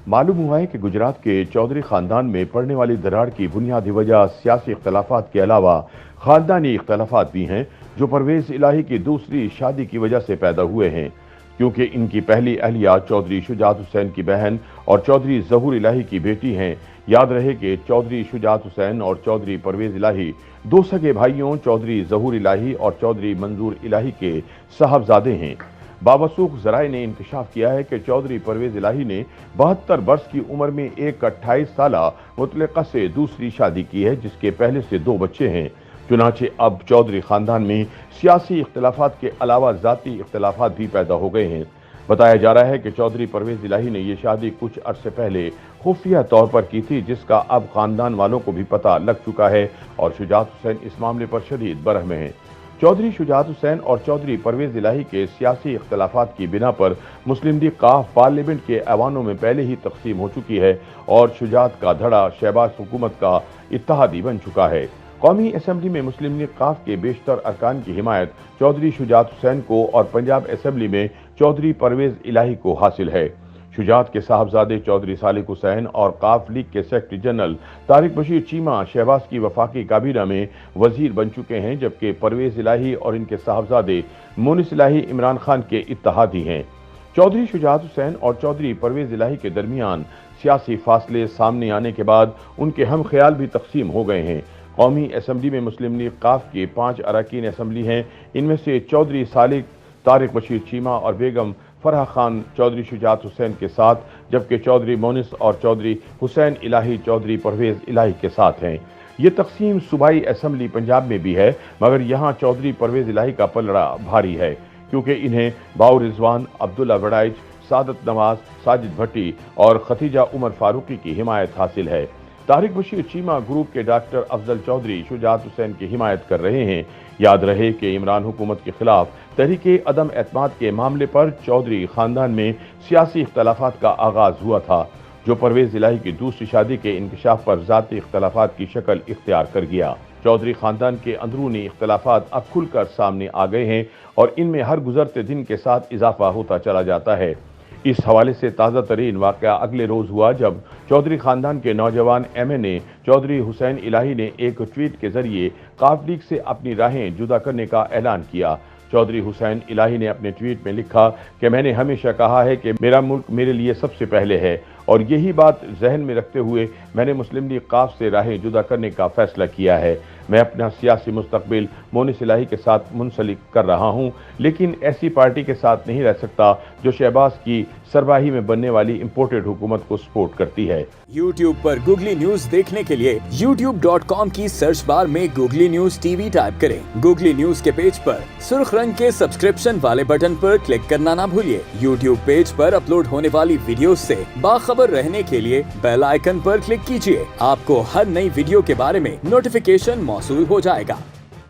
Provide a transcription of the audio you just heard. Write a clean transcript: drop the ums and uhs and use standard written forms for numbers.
معلوم ہوا ہے کہ گجرات کے چودھری خاندان میں پڑنے والی دراڑ کی بنیادی وجہ سیاسی اختلافات کے علاوہ خاندانی اختلافات بھی ہیں جو پرویز الہی کی دوسری شادی کی وجہ سے پیدا ہوئے ہیں، کیونکہ ان کی پہلی اہلیہ چودھری شجاعت حسین کی بہن اور چودھری ظہور الہی کی بیٹی ہیں۔ یاد رہے کہ چودھری شجاعت حسین اور چودھری پرویز الہی دو سگے بھائیوں چودھری ظہور الہی اور چودھری منظور الہی کے صاحبزادے ہیں۔ باوثوق ذرائع نے انکشاف کیا ہے کہ چودھری پرویز الہی نے 72 برس کی عمر میں ایک 28 سالہ مطلقہ سے دوسری شادی کی ہے، جس کے پہلے سے 2 بچے ہیں۔ چنانچہ اب چودھری خاندان میں سیاسی اختلافات کے علاوہ ذاتی اختلافات بھی پیدا ہو گئے ہیں۔ بتایا جا رہا ہے کہ چودھری پرویز الہی نے یہ شادی کچھ عرصے پہلے خفیہ طور پر کی تھی، جس کا اب خاندان والوں کو بھی پتہ لگ چکا ہے اور شجاعت حسین اس معاملے پر شدید برہم ہیں۔ چودھری شجاعت حسین اور چودھری پرویز الہی کے سیاسی اختلافات کی بنا پر مسلم لیگ قاف پارلیمنٹ کے ایوانوں میں پہلے ہی تقسیم ہو چکی ہے اور شجاعت کا دھڑا شہباز حکومت کا اتحادی بن چکا ہے۔ قومی اسمبلی میں مسلم لیگ قاف کے بیشتر ارکان کی حمایت چودھری شجاعت حسین کو اور پنجاب اسمبلی میں چودھری پرویز الہی کو حاصل ہے۔ شجاعت کے صاحبزادے چودھری صالح حسین اور قاف لیگ کے سیکرٹری جنرل طارق بشیر چیمہ شہباز کی وفاقی کابینہ میں وزیر بن چکے ہیں، جبکہ پرویز الہی اور ان کے صاحبزادے مونس الہی عمران خان کے اتحادی ہیں۔ چودھری شجاعت حسین اور چودھری پرویز الہی کے درمیان سیاسی فاصلے سامنے آنے کے بعد ان کے ہم خیال بھی تقسیم ہو گئے ہیں۔ قومی اسمبلی میں مسلم لیگ قاف کے 5 اراکین اسمبلی ہیں، ان میں سے چودھری صالح طارق بشیر چیمہ اور بیگم فرح خان چودھری شجاعت حسین کے ساتھ، جبکہ چودھری مونس اور چودھری حسین الہی چودھری پرویز الہی کے ساتھ ہیں۔ یہ تقسیم صوبائی اسمبلی پنجاب میں بھی ہے، مگر یہاں چودھری پرویز الہی کا پلڑا بھاری ہے، کیونکہ انہیں باؤ رضوان، عبداللہ وڑائچ، سعادت نواز، ساجد بھٹی اور ختیجہ عمر فاروقی کی حمایت حاصل ہے۔ طارق بشیر چیمہ گروپ کے ڈاکٹر افضل چودھری شجاعت حسین کی حمایت کر رہے ہیں۔ یاد رہے کہ عمران حکومت کے خلاف تحریک عدم اعتماد کے معاملے پر چودھری خاندان میں سیاسی اختلافات کا آغاز ہوا تھا، جو پرویز الہی کی دوسری شادی کے انکشاف پر ذاتی اختلافات کی شکل اختیار کر گیا۔ چودھری خاندان کے اندرونی اختلافات اب کھل کر سامنے آ گئے ہیں اور ان میں ہر گزرتے دن کے ساتھ اضافہ ہوتا چلا جاتا ہے۔ اس حوالے سے تازہ ترین واقعہ اگلے روز ہوا جب چودھری خاندان کے نوجوان ایم این اے چودھری حسین الہی نے ایک ٹویٹ کے ذریعے قاف لیگ سے اپنی راہیں جدا کرنے کا اعلان کیا۔ چودھری حسین الہی نے اپنے ٹویٹ میں لکھا کہ میں نے ہمیشہ کہا ہے کہ میرا ملک میرے لیے سب سے پہلے ہے، اور یہی بات ذہن میں رکھتے ہوئے میں نے مسلم لیگ قاف سے راہیں جدا کرنے کا فیصلہ کیا ہے۔ میں اپنا سیاسی مستقبل مونس الہی کے ساتھ منسلک کر رہا ہوں، لیکن ایسی پارٹی کے ساتھ نہیں رہ سکتا جو شہباز کی سربراہی میں بننے والی امپورٹڈ حکومت کو سپورٹ کرتی ہے۔ یوٹیوب پر گوگلی نیوز دیکھنے کے لیے youtube.com کی سرچ بار میں googly news T V type کریں۔ گوگلی نیوز کے پیج پر سرخ رنگ کے سبسکرپشن والے بٹن پر کلک کرنا نہ بھولیے۔ یوٹیوب پیج پر اپلوڈ ہونے والی ویڈیوز سے باخبر رہنے کے لیے بیل آئیکن پر کلک کیجیے۔ آپ کو ہر نئی ویڈیو کے بارے میں نوٹیفیکیشن موصول ہو جائے گا۔